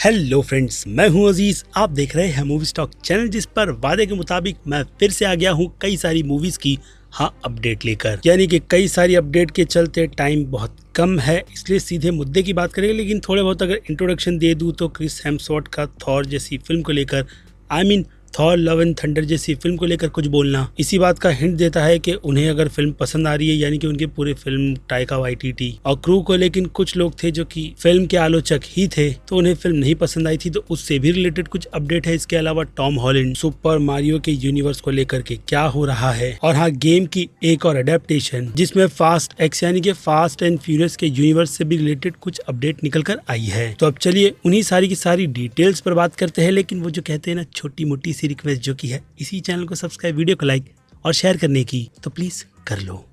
Hello friends, मैं हूं अजीज। आप देख रहे हैं मूवी स्टॉक चैनल, जिस पर वादे के मुताबिक मैं फिर से आ गया हूं कई सारी मूवीज की अपडेट लेकर। यानी कि कई सारी अपडेट के चलते टाइम बहुत कम है, इसलिए सीधे मुद्दे की बात करेंगे। लेकिन थोड़े बहुत अगर इंट्रोडक्शन दे दूं तो क्रिस हेम्सवर्थ का थॉर जैसी फिल्म को लेकर थॉर लव एंड थंडर जैसी फिल्म को लेकर कुछ बोलना इसी बात का हिंट देता है कि उन्हें अगर फिल्म पसंद आ रही है, यानी कि उनके पूरे फिल्म टाइका वाइटिटी और क्रू को। लेकिन कुछ लोग थे जो कि फिल्म के आलोचक ही थे, तो उन्हें फिल्म नहीं पसंद आई थी, तो उससे भी रिलेटेड कुछ अपडेट है। इसके अलावा टॉम हॉलैंड सुपर मारियो के यूनिवर्स को लेकर के क्या हो रहा है, और हाँ, गेम की एक और अडेप्टेशन जिसमें फास्ट एक्स यानी कि फास्ट एंड फ्यूरियस के यूनिवर्स से भी रिलेटेड कुछ अपडेट निकल कर आई है। तो अब चलिए उन्हीं सारी की सारी डिटेल्स पर बात करते हैं। लेकिन वो जो कहते हैं ना, छोटी मोटी सी रिक्वेस्ट जो की है इसी चैनल को सब्सक्राइब, वीडियो को लाइक और शेयर करने की, तो प्लीज कर लो।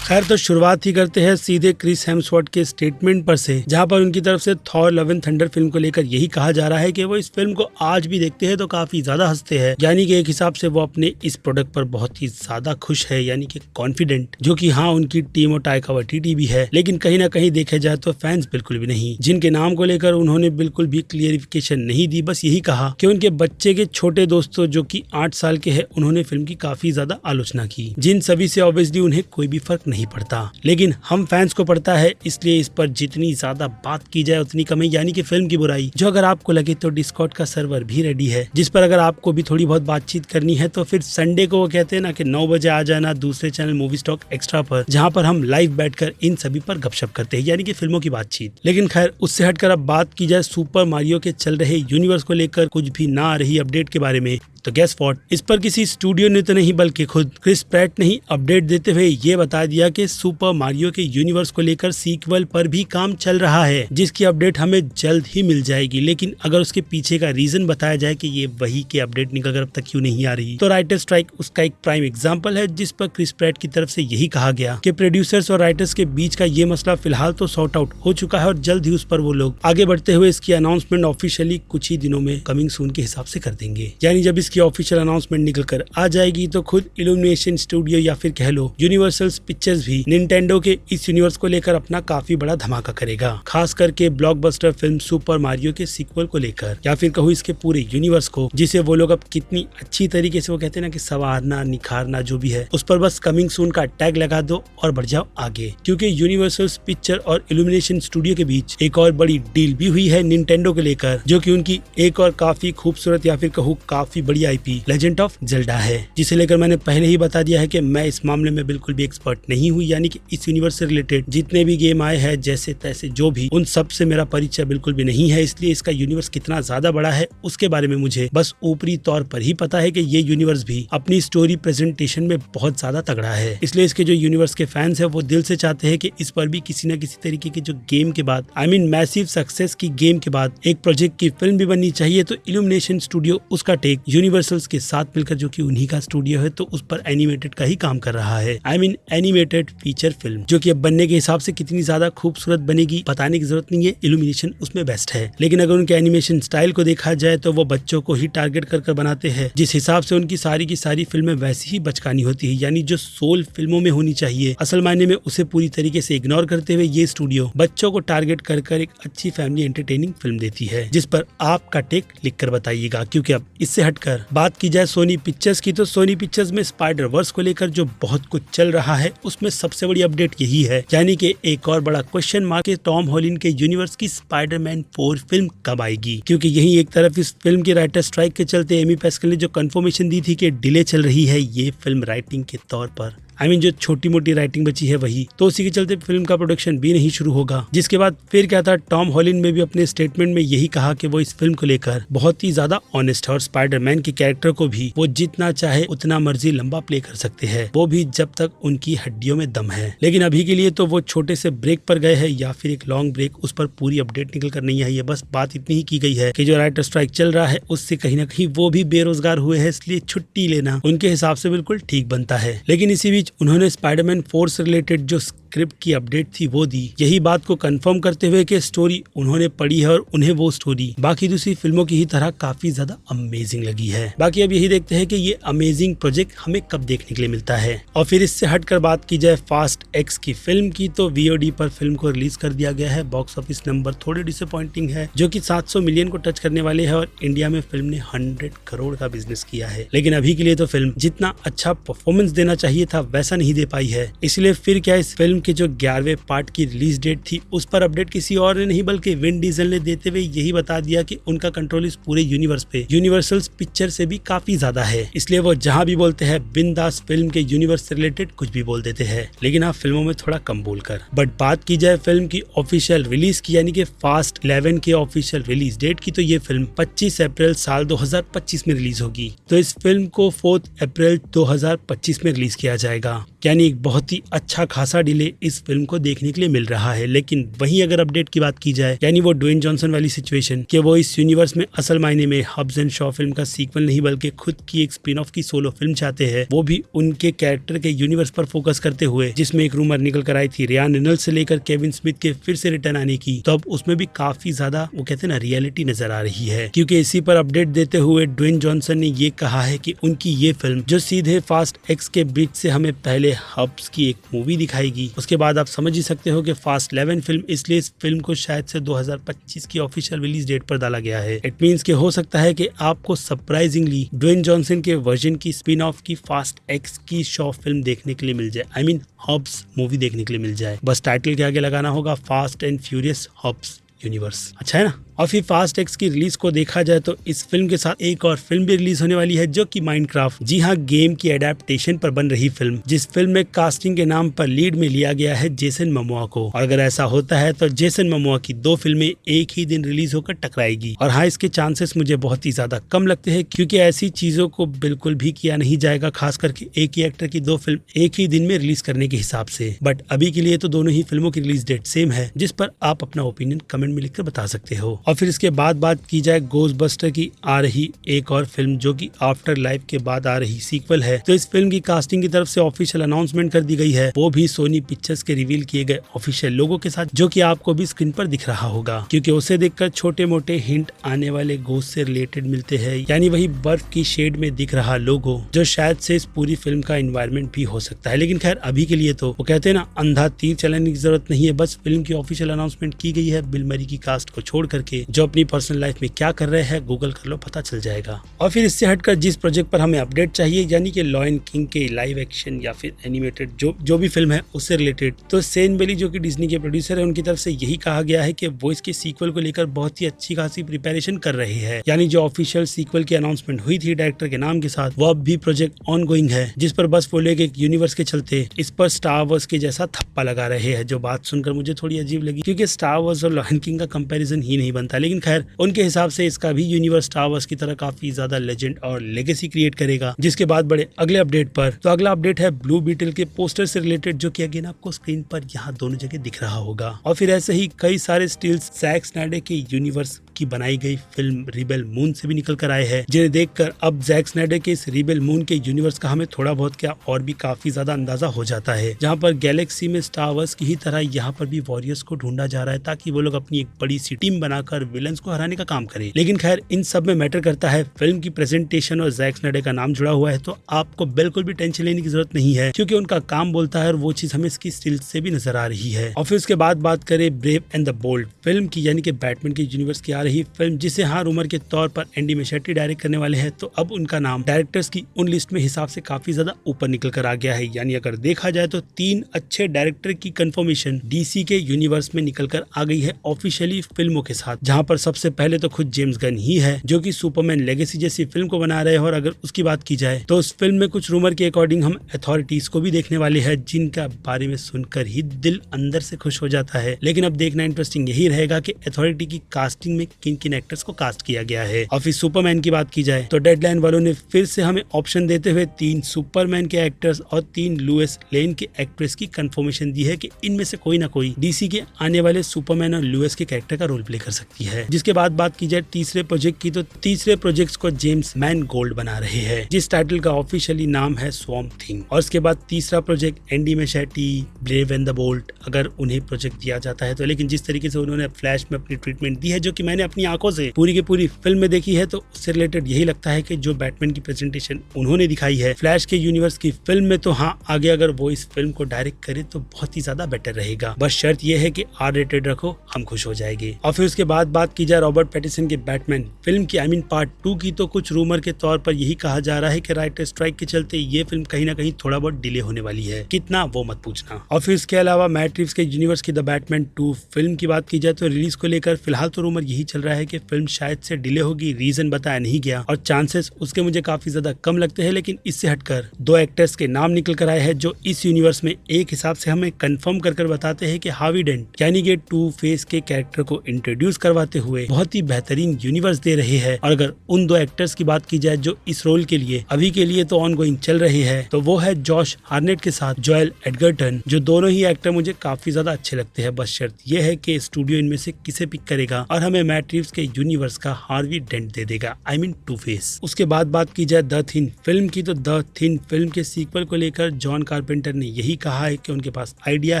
खैर, तो शुरुआत ही करते हैं सीधे क्रिस हेम्सवर्थ के स्टेटमेंट पर से, जहां पर उनकी तरफ से Thor love and thunder film को लेकर यही कहा जा रहा है कि वो इस फिल्म को आज भी देखते हैं तो काफी ज्यादा हंसते हैं। यानी कि एक हिसाब से वो अपने इस प्रोडक्ट पर बहुत ही ज्यादा खुश है, यानी कि कॉन्फिडेंट, जो कि हाँ, उनकी टीम और टाइका वाइटिटी भी है। लेकिन कहीं ना कहीं देखा जाए तो फैंस बिल्कुल भी नहीं, जिनके नाम को लेकर उन्होंने बिल्कुल भी क्लियरिफिकेशन नहीं दी। बस यही कहा कि उनके बच्चे के छोटे दोस्तों जो कि 8 साल के हैं, उन्होंने फिल्म की काफी ज्यादा आलोचना की, जिन सभी से ऑब्वियसली उन्हें कोई भी फर्क नहीं पड़ता। लेकिन हम फैंस को पड़ता है, इसलिए इस पर जितनी ज्यादा बात की जाए उतनी कम है। यानी कि फिल्म की बुराई जो अगर आपको लगे तो डिस्कॉर्ड का सर्वर भी रेडी है, जिस पर अगर आपको भी थोड़ी बहुत बातचीत करनी है तो फिर संडे को वो कहते हैं ना कि 9 बजे आ जाना दूसरे चैनल मूवी स्टॉक एक्स्ट्रा पर, जहां पर हम लाइव बैठकर इन सभी पर गपशप करते हैं, यानी कि फिल्मों की बातचीत। लेकिन खैर, उससे हटकर अब बात की जाए सुपर मारियो के चल रहे यूनिवर्स को लेकर कुछ भी ना आ रही अपडेट के बारे में, तो गेस व्हाट, इस पर किसी स्टूडियो ने तो नहीं बल्कि खुद क्रिस प्रैट ने ही अपडेट देते हुए ये बता दिया कि सुपर मारियो के यूनिवर्स को लेकर सीक्वल पर भी काम चल रहा है, जिसकी अपडेट हमें जल्द ही मिल जाएगी। लेकिन अगर उसके पीछे का रीजन बताया जाए कि ये वही के अपडेट निकल कर अब तक क्यों नहीं आ रही, तो राइटर स्ट्राइक उसका एक प्राइम एग्जाम्पल है, जिस पर क्रिस प्रैट की तरफ से यही कहा गया कि प्रोड्यूसर्स और राइटर्स के बीच का ये मसला फिलहाल तो सॉर्ट आउट हो चुका है और जल्द ही उस पर वो लोग आगे बढ़ते हुए इसकी अनाउंसमेंट ऑफिशियली कुछ ही दिनों में कमिंग सून के हिसाब से कर देंगे। यानी जब की ऑफिशियल अनाउंसमेंट निकल कर आ जाएगी तो खुद इल्यूमिनेशन स्टूडियो या फिर कह लो यूनिवर्सल पिक्चर्स भी निंटेंडो के इस यूनिवर्स को लेकर अपना काफी बड़ा धमाका करेगा, खास करके ब्लॉकबस्टर फिल्म सुपर मारियो के सीक्वल को लेकर, या फिर कहूँ इसके पूरे यूनिवर्स को, जिसे वो लोग अब कितनी अच्छी तरीके से वो कहते हैं ना कि संवारना निखारना जो भी है, उस पर बस कमिंग सून का टैग लगा दो और बढ़ जाओ आगे। क्योंकि यूनिवर्सल पिक्चर और इल्यूमिनेशन स्टूडियो के बीच एक और बड़ी डील भी हुई है निंटेंडो को लेकर, जो कि उनकी एक और काफी खूबसूरत या फिर कहूँ काफी बड़ी आईपी लेजेंड ऑफ जेल्डा है, जिसे लेकर मैंने पहले ही बता दिया है कि मैं इस मामले में बिल्कुल भी एक्सपर्ट नहीं हूँ। यानी कि इस यूनिवर्स से रिलेटेड जितने भी गेम आए हैं जैसे तैसे जो भी, उन सब से मेरा परिचय बिल्कुल भी नहीं है। इसलिए इसका यूनिवर्स कितना ज्यादा बड़ा है उसके बारे में मुझे बस ऊपरी तौर पर ही पता है कि ये यूनिवर्स भी अपनी स्टोरी प्रेजेंटेशन में बहुत ज्यादा तगड़ा है। इसलिए इसके जो यूनिवर्स के फैंस है वो दिल से चाहते हैं कि इस पर भी किसी न किसी तरीके के जो गेम के बाद मैसिव सक्सेस की गेम के बाद एक प्रोजेक्ट की फिल्म भी बननी चाहिए। तो इल्यूमिनेशन स्टूडियो उसका टेक यूनिवर्सल्स के साथ मिलकर, जो कि उन्हीं का स्टूडियो है, तो उस पर एनिमेटेड का ही काम कर रहा है। एनिमेटेड फीचर फिल्म, जो कि अब बनने के हिसाब से कितनी ज्यादा खूबसूरत बनेगी बताने की जरूरत नहीं है, इल्यूमिनेशन उसमें बेस्ट है। लेकिन अगर उनके एनिमेशन स्टाइल को देखा जाए तो वो बच्चों को ही टारगेट कर बनाते हैं, जिस हिसाब से उनकी सारी की सारी फिल्में वैसी ही बचकानी होती है। यानी जो सोल फिल्मों में होनी चाहिए असल मायने में, उसे पूरी तरीके से इग्नोर करते हुए ये स्टूडियो बच्चों को टारगेट कर एक अच्छी फैमिली एंटरटेनिंग फिल्म देती है, जिस पर आपका टेक लिख कर बताइएगा। क्योंकि अब इससे हटकर बात की जाए सोनी पिक्चर्स की, तो सोनी पिक्चर्स में स्पाइडर वर्स को लेकर जो बहुत कुछ चल रहा है उसमें सबसे बड़ी अपडेट यही है। यानी कि एक और बड़ा क्वेश्चन मार्क है, टॉम हॉलैंड के यूनिवर्स की स्पाइडरमैन 4 फिल्म कब आएगी। क्योंकि यही एक तरफ इस फिल्म के राइटर स्ट्राइक के चलते एमी पैस्कल ने जो कंफर्मेशन दी थी कि डिले चल रही है ये फिल्म राइटिंग के तौर पर, जो छोटी मोटी राइटिंग बची है वही, तो उसी के चलते फिल्म का प्रोडक्शन भी नहीं शुरू होगा। जिसके बाद फिर क्या था, टॉम हॉलैंड ने भी अपने स्टेटमेंट में यही कहा कि वो इस फिल्म को लेकर बहुत ही ज्यादा ऑनेस्ट है और स्पाइडरमैन के कैरेक्टर को भी वो जितना चाहे उतना मर्जी लंबा प्ले कर सकते हैं, वो भी जब तक उनकी हड्डियों में दम है। लेकिन अभी के लिए तो वो छोटे से ब्रेक पर गए हैं या फिर एक लॉन्ग ब्रेक, उस पर पूरी अपडेट निकल कर नहीं आई है। बस बात इतनी ही की गई है कि जो राइटर स्ट्राइक चल रहा है उससे कहीं ना कहीं वो भी बेरोजगार हुए हैं, इसलिए छुट्टी लेना उनके हिसाब से बिल्कुल ठीक बनता है। लेकिन इसी बीच उन्होंने स्पाइडरमैन 4 से रिलेटेड जो स्क्रिप्ट की अपडेट थी वो दी, यही बात को कंफर्म करते हुए कि स्टोरी उन्होंने पढ़ी है और उन्हें वो स्टोरी बाकी दूसरी फिल्मों की ही तरह काफी ज्यादा अमेजिंग लगी है। बाकी अब यही देखते हैं कि ये अमेजिंग प्रोजेक्ट हमें कब देखने के लिए मिलता है। और फिर इससे हटकर बात की जाए फास्ट एक्स की फिल्म की, तो VOD पर फिल्म को रिलीज कर दिया गया है। बॉक्स ऑफिस नंबर थोड़े डिसअपॉइंटिंग है, जो कि 700 मिलियन को टच करने वाले हैं और इंडिया में फिल्म ने 100 करोड़ का बिजनेस किया है। लेकिन अभी के लिए तो फिल्म जितना अच्छा परफॉर्मेंस देना चाहिए था वैसा नहीं दे पाई है। इसलिए फिर क्या इस फिल्म के जो 11वें पार्ट की रिलीज डेट थी उस पर अपडेट किसी और ने नहीं बल्कि विन डीजल ने देते हुए यही बता दिया कि उनका कंट्रोल इस पूरे यूनिवर्स पे यूनिवर्सल पिक्चर से भी काफी ज्यादा है। इसलिए वो जहाँ भी बोलते हैं बिंदास फिल्म के यूनिवर्स से रिलेटेड कुछ भी बोल देते हैं, लेकिन आप फिल्मों में थोड़ा कम बोलकर। बट बात की जाए फिल्म की ऑफिशियल रिलीज की यानी कि फास्ट 11 के ऑफिशियल रिलीज डेट की, तो ये फिल्म 25 अप्रैल साल 2025 में रिलीज होगी। तो इस फिल्म को 4 अप्रैल 2025 में रिलीज किया जाएगा, यानी एक बहुत ही अच्छा खासा डिले इस फिल्म को देखने के लिए मिल रहा है। लेकिन वहीं अगर अपडेट की बात की जाए, यानी वो ड्वेन जॉनसन वाली सिचुएशन कि वो इस यूनिवर्स में असल मायने में हब्स एंड शॉ फिल्म का सीक्वल नहीं बल्कि खुद की एक स्पिन ऑफ की सोलो फिल्म चाहते हैं, वो भी उनके कैरेक्टर के यूनिवर्स पर फोकस करते हुए, जिसमें एक रूमर निकल कर आई थी रियान रेनॉल्ड्स से लेकर केविन स्मिथ के फिर से रिटर्न आने की, तो अब उसमें भी काफी ज्यादा वो कहते हैं ना रियलिटी नजर आ रही है। क्योंकि इसी पर अपडेट देते हुए ड्वेन जॉनसन ने ये कहा है कि उनकी ये फिल्म जो सीधे फास्ट एक्स के ब्रिज से हमें पहले हब्स की एक मूवी दिखाएगी, उसके बाद आप समझ ही सकते हो कि फास्ट 11 फिल्म, इसलिए इस फिल्म को शायद से 2025 की ऑफिशियल रिलीज डेट पर डाला गया है। इट मींस कि हो सकता है कि आपको सरप्राइजिंगली ड्वेन जॉनसन के वर्जन की स्पिन ऑफ की फास्ट एक्स की शॉ फिल्म देखने के लिए मिल जाए, आई मीन हब्स मूवी देखने के लिए मिल जाए। बस टाइटल के आगे लगाना होगा fast and furious Hobbs universe. अच्छा है ना। और फिर फास्ट एक्स की रिलीज को देखा जाए तो इस फिल्म के साथ एक और फिल्म भी रिलीज होने वाली है जो कि माइनक्राफ्ट, जी हाँ, गेम की एडेप्टेशन पर बन रही फिल्म, जिस फिल्म में कास्टिंग के नाम पर लीड में लिया गया है जेसन मोमोआ को। और अगर ऐसा होता है तो जेसन मोमोआ की 2 फिल्में एक ही दिन रिलीज होकर टकराएगी। और हाँ, इसके चांसेस मुझे बहुत ही ज्यादा कम लगते हैं, क्योंकि ऐसी चीजों को बिल्कुल भी किया नहीं जाएगा, खास करके एक ही एक्टर की 2 फिल्म एक ही दिन में रिलीज करने के हिसाब से। बट अभी के लिए तो दोनों ही फिल्मों की रिलीज डेट सेम है, जिस पर आप अपना ओपिनियन कमेंट में लिखकर बता सकते हो। और फिर इसके बाद बात की जाए घोस्टबस्टर की आ रही एक और फिल्म जो कि आफ्टर लाइफ के बाद आ रही सीक्वल है, तो इस फिल्म की कास्टिंग की तरफ से ऑफिशियल अनाउंसमेंट कर दी गई है, वो भी सोनी पिक्चर्स के रिवील किए गए ऑफिशियल लोगों के साथ, जो कि आपको भी स्क्रीन पर दिख रहा होगा। क्योंकि उसे देखकर छोटे मोटे हिंट आने वाले घोस्ट से रिलेटेड मिलते हैं, यानी वही बर्फ की शेड में दिख रहा लोगो, जो शायद से इस पूरी फिल्म का एनवायरनमेंट भी हो सकता है। लेकिन खैर अभी के लिए तो वो कहते हैं ना, अंधा तीर चलाने की जरूरत नहीं है, बस फिल्म की ऑफिशियल अनाउंसमेंट की गई है बिल मरी की कास्ट को छोड़ करके। जो अपनी पर्सनल लाइफ में क्या कर रहे हैं गूगल कर लो, पता चल जाएगा। और फिर इससे हटकर जिस प्रोजेक्ट पर हमें अपडेट चाहिए, यानी कि लॉयन किंग के लाइव एक्शन या फिर एनिमेटेड जो भी फिल्म है उससे रिलेटेड, तो सेन बेली जो कि डिज्नी के प्रोड्यूसर है, उनकी तरफ से यही कहा गया है कि वो इसके सीक्वल को लेकर बहुत ही अच्छी खासी प्रिपरेशन कर रहे हैं। यानी जो ऑफिशियल सीक्वल की अनाउंसमेंट हुई थी डायरेक्टर के नाम के साथ, वो अब भी प्रोजेक्ट ऑन गोइंग है, जिस पर बस वो लोग एक यूनिवर्स के चलते इस पर स्टार वॉर्स के जैसा थप्पा लगा रहे हैं। जो बात सुनकर मुझे थोड़ी अजीब लगी, क्योंकि स्टार वॉर्स और लॉयन किंग का कंपैरिजन ही नहीं बनता। लेकिन खैर उनके हिसाब से इसका भी यूनिवर्स स्टार वॉर्स की तरह काफी ज्यादा लेजेंड और लेगेसी क्रिएट करेगा। जिसके बाद बड़े अगले अपडेट पर, तो अगला अपडेट है ब्लू बीटल के पोस्टर से रिलेटेड, जो कि अगेन आपको स्क्रीन पर यहाँ दोनों जगह दिख रहा होगा। और फिर ऐसे ही कई सारे स्टिल्स जैक स्नाइडर के यूनिवर्स की बनाई गई फिल्म रिबेल मून से भी निकल कर आए हैं, जिन्हें देखकर अब जैक स्नाइडर के इस रिबेल मून के यूनिवर्स का हमें थोड़ा बहुत क्या और भी काफी ज्यादा अंदाजा हो जाता है। जहाँ पर गैलेक्सी में स्टार वॉर्स की ही तरह यहाँ पर भी वॉरियर्स को ढूंढा जा रहा है, ताकि वो लोग अपनी एक बड़ी सी टीम बनाकर विलन्स को हराने का काम करें। लेकिन खैर इन सब में मैटर करता है फिल्म की प्रेजेंटेशन, और जैक स्नाइडर का नाम जुड़ा हुआ है, तो आपको बिल्कुल भी टेंशन लेने की जरूरत नहीं है, क्योंकि उनका काम बोलता है और वो चीज हमें इसकी स्टिल से भी नजर आ रही है। और फिर उसके बाद बात करें brave and the bold film की, यानी कि बैटमैन के यूनिवर्स की आ रही फिल्म, जिसे हाँ रूमर के तौर पर एंडी मेशेट्टी डायरेक्ट करने वाले हैं, तो अब उनका नाम डायरेक्टर्स की उन लिस्ट में हिसाब से काफी ज्यादा ऊपर निकल कर आ गया है। यानी अगर देखा जाए तो 3 अच्छे डायरेक्टर की कंफर्मेशन डीसी के यूनिवर्स में निकल कर आ गई है ऑफिशियली फिल्मों के साथ, जहाँ पर सबसे पहले तो खुद जेम्स गन ही है, जो कि सुपरमैन लेगेसी जैसी फिल्म को बना रहे हैं। और अगर उसकी बात की जाए तो उस फिल्म में कुछ रूमर के अकॉर्डिंग हम अथॉरिटीज को भी देखने वाले हैं, जिनका बारे में सुनकर ही दिल अंदर से खुश हो जाता है। लेकिन अब देखना इंटरेस्टिंग यही रहेगा कि अथॉरिटी की कास्टिंग में किन किन एक्टर्स को कास्ट किया गया है। और फिर सुपरमैन की बात की जाए तो डेडलाइन वालों ने फिर से हमें ऑप्शन देते हुए 3 सुपरमैन के एक्टर्स और 3 लुइस लेन के एक्ट्रेस की कंफर्मेशन दी है कि इनमें से कोई ना कोई डीसी के आने वाले सुपरमैन और लुइस के कैरेक्टर का रोल प्ले कर सकती है। जिसके बाद बात की जाए तीसरे प्रोजेक्ट की तो तीसरे प्रोजेक्ट को जेम्स मैनगोल्ड बना रहे हैं, जिस टाइटल का ऑफिशियली नाम है स्वॉर्म थिंग। और उसके बाद तीसरा प्रोजेक्ट एंडी मैशेटी, ब्रेव एंड द बोल्ट, अगर उन्हें प्रोजेक्ट दिया जाता है तो। लेकिन जिस तरीके से उन्होंने फ्लैश में अपनी ट्रीटमेंट दी है, जो कि मैंने अपनी आंखों से पूरी की पूरी फिल्म में देखी है, तो उससे रिलेटेड यही लगता है कि जो बैटमैन की प्रेजेंटेशन उन्होंने दिखाई है फ्लैश के यूनिवर्स की फिल्म में, तो हाँ आगे अगर वो इस फिल्म को डायरेक्ट करे तो बहुत ही ज्यादा बेटर रहेगा। बस शर्त यह है कि आर रेटेड रखो, हम खुश हो जाएंगे। और फिर उसके बाद बात की जाए रॉबर्ट पैटिसन के बैटमैन फिल्म की पार्ट 2 की, तो कुछ रूमर के तौर पर यही कहा जा रहा है कि राइटर स्ट्राइक के चलते ये फिल्म कहीं ना कहीं थोड़ा बहुत डिले होने वाली है। कितना वो मत पूछना। और फिर इसके अलावा मैट रिव्स के यूनिवर्स की द बैटमैन 2 फिल्म की बात की जाए तो रिलीज को लेकर फिलहाल तो रूमर यही चल रहा है कि फिल्म शायद से डिले होगी। रीजन बताया नहीं गया और चांसेस उसके मुझे काफी ज्यादा कम लगते हैं। लेकिन इससे हटकर 2 एक्टर्स के नाम निकल कर आए हैं जो इस यूनिवर्स में एक हिसाब से हमें कंफर्म कर बताते हैं कि हार्वी डेंट यानी कि 2 फेस के कैरेक्टर को इंट्रोड्यूस करवाते हुए बहुत ही बेहतरीन यूनिवर्स दे रहे हैं। और अगर उन 2 एक्टर्स की बात की जाए जो इस रोल के लिए अभी के लिए तो ऑनगोइंग चल रही है, तो वो है जॉश हार्नेट के साथ जोएल एडगर्टन, जो दोनों ही एक्टर मुझे काफी ज्यादा अच्छे लगते हैं। बस शर्त ये है कि स्टूडियो इनमें से किसे पिक करेगा और हमें मैट रिव्स के यूनिवर्स का हार्वी डेंट दे देगा, आई मीन 2 फेस। उसके बाद बात की जाए द थिन फिल्म की, तो द थिन फिल्म के सीक्वल को लेकर जॉन कारपेंटर ने यही कहा है कि उनके पास आइडिया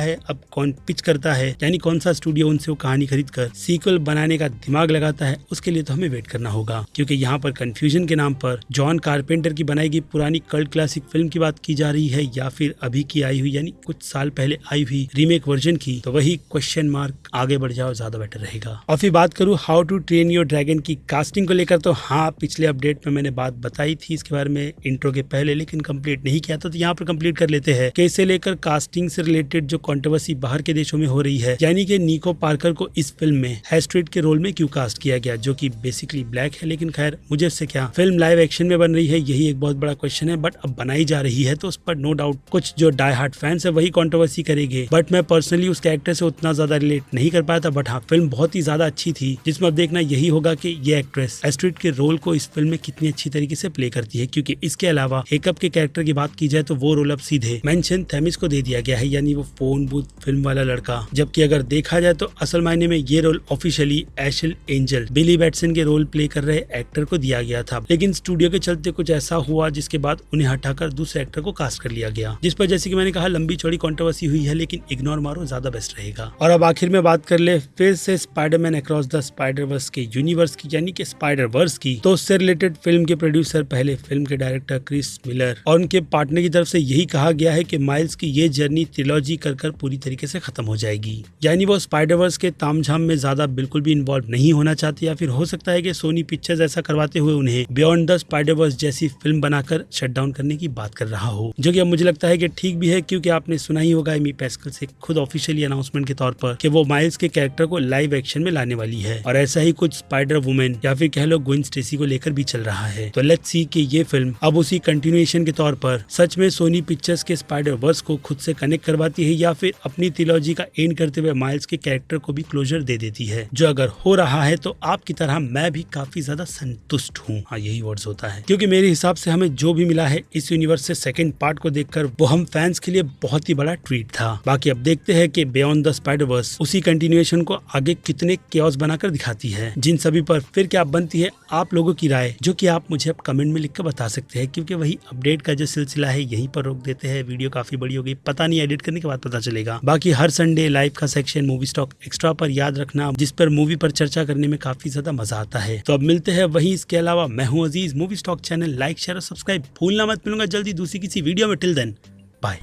है, अब कौन पिच करता है यानी कौन सा स्टूडियो उनसे वो कहानी खरीद कर सीक्वल बनाने का दिमाग लगाता है, उसके लिए तो हमें वेट करना होगा। क्योंकि यहाँ पर कंफ्यूजन के नाम पर जॉन कारपेंटर की बनाई गई पुरानी कल्ट क्लासिक फिल्म की बात की जा रही है या फिर अभी की आई हुई यानी कुछ साल पहले आई हुई रीमेक वर्जन की, तो वही क्वेश्चन मार्क। आगे बढ़ जाओ, ज्यादा बेटर रहेगा। और फिर बात करूँ how to train your dragon की कास्टिंग को लेकर, तो हाँ पिछले अपडेट में मैंने बात बताई थी इसके बारे में इंट्रो के पहले, लेकिन कंप्लीट नहीं किया था, तो यहाँ पर कंप्लीट कर लेते हैं कि इसे लेकर कास्टिंग से रिलेटेड जो कंट्रोवर्सी बाहर के देशों में हो रही है, यानी कि निको पार्कर को इस फिल्म में हेस्ट्रेट के रोल में क्यों कास्ट किया गया, जो कि बेसिकली ब्लैक है। लेकिन खैर मुझे इससे क्या, फिल्म लाइव एक्शन में बन रही है यही एक बहुत बड़ा क्वेश्चन है, बट अब बनाई जा रही है तो उस पर नो डाउट कुछ जो डाई हार्ड फैंस है वही कंट्रोवर्सी करेंगे। बट मैं पर्सनली उस कैरेक्टर से उतना ज्यादा रिलेट नहीं कर पाया था। बट हाँ फिल्म बहुत ही ज्यादा अच्छी थी, जिसमें अब देखना यही होगा कि ये एक्ट्रेस एस्ट्रिड के रोल को इस फिल्म में कितनी अच्छी तरीके से प्ले करती है। क्योंकि इसके अलावा हेकअप के कैरेक्टर की बात की जाए तो वो रोल अब सीधे मेंशन थेमिस को दे दिया गया है, यानी वो फोन बूथ फिल्म वाला लड़का। जबकि अगर देखा जाए तो असल मायने में ये रोल ऑफिशियली एशल एंजल बिली बैटसन के रोल प्ले कर रहे एक्टर को दिया गया था। लेकिन स्टूडियो के चलते कुछ ऐसा हुआ जिसके बाद उन्हें हटाकर दूसरे एक्टर को कास्ट कर लिया गया, जिस पर जैसे कि मैंने कहा लंबी चौड़ी कंट्रोवर्सी हुई है, लेकिन इग्नोर मारो, ज्यादा बेस्ट रहेगा। और अब आखिर में बात कर ले फिर से स्पाइडरमैन अक्रॉस द स्पाइडरवर्स के यूनिवर्स की, यानी कि स्पाइडर वर्स की। तो उससे रिलेटेड फिल्म के प्रोड्यूसर पहले फिल्म के डायरेक्टर क्रिस मिलर और उनके पार्टनर की तरफ से यही कहा गया है कि माइल्स की ये जर्नी ट्रिलॉजी कर पूरी तरीके से खत्म हो जाएगी, यानी वो स्पाइडरवर्स के तामझाम में ज्यादा बिल्कुल भी इन्वॉल्व नहीं होना चाहते, या फिर हो सकता है कि सोनी पिक्चर्स ऐसा करवाते हुए उन्हें बियॉन्ड द स्पाइडरवर्स जैसी फिल्म बनाकर शट डाउन करने की बात कर रहा हो, जो कि अब मुझे लगता है कि ठीक भी है। क्योंकि आपने सुना ही होगा एमी पैस्कल से खुद ऑफिशियली अनाउंसमेंट के तौर पर कि वो माइल्स के कैरेक्टर को लाइव एक्शन में लाने वाली है, और ऐसा ही कुछ स्पाइडर वुमेन या फिर कह लो ग्वेन स्टेसी को लेकर भी चल रहा है। तो लेट्स सी कि ये फिल्म अब उसी कंटिन्यूएशन के तौर पर सच में सोनी पिक्चर्स के स्पाइडर वर्स को खुद से कनेक्ट करवाती है, या फिर अपनी ट्रिलॉजी का एंड करते हुए माइल्स के कैरेक्टर को भी क्लोजर दे देती है। जो अगर हो रहा है तो आपकी तरह मैं भी काफी ज्यादा संतुष्ट हूँ। हाँ यही वर्ड्स होता है, क्योंकि मेरे हिसाब से हमें जो भी मिला है इस यूनिवर्स से सेकंड पार्ट को देखकर वो हम फैंस के लिए बहुत ही बड़ा ट्रीट था। बाकी अब देखते हैं कि बियॉन्ड द स्पाइडरवर्स उसी कंटिन्यूएशन को आगे कितने केओस बनाकर दिखाती है। जिन सभी पर फिर क्या बनती है आप लोगों की राय, जो कि आप मुझे अब कमेंट में लिखकर बता सकते हैं, क्योंकि वही अपडेट का जो सिलसिला है यहीं पर रोक देते हैं। वीडियो काफी बड़ी हो गई, पता नहीं एडिट करने के बाद पता चलेगा। बाकी हर संडे लाइव का सेक्शन मूवी स्टॉक एक्स्ट्रा पर याद रखना, जिस पर मूवी पर चर्चा करने में काफी ज्यादा मजा आता है। तो अब मिलते हैं वहीं। इसके अलावा मैं हूँ Aziz, movie stock channel like share और सब्सक्राइब भूलना मत। मिलूंगा जल्दी दूसरी किसी वीडियो में। Till then bye.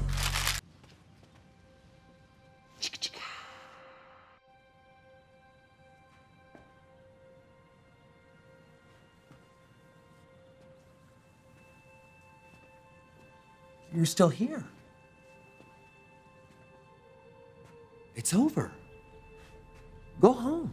You're still here. It's over. Go home.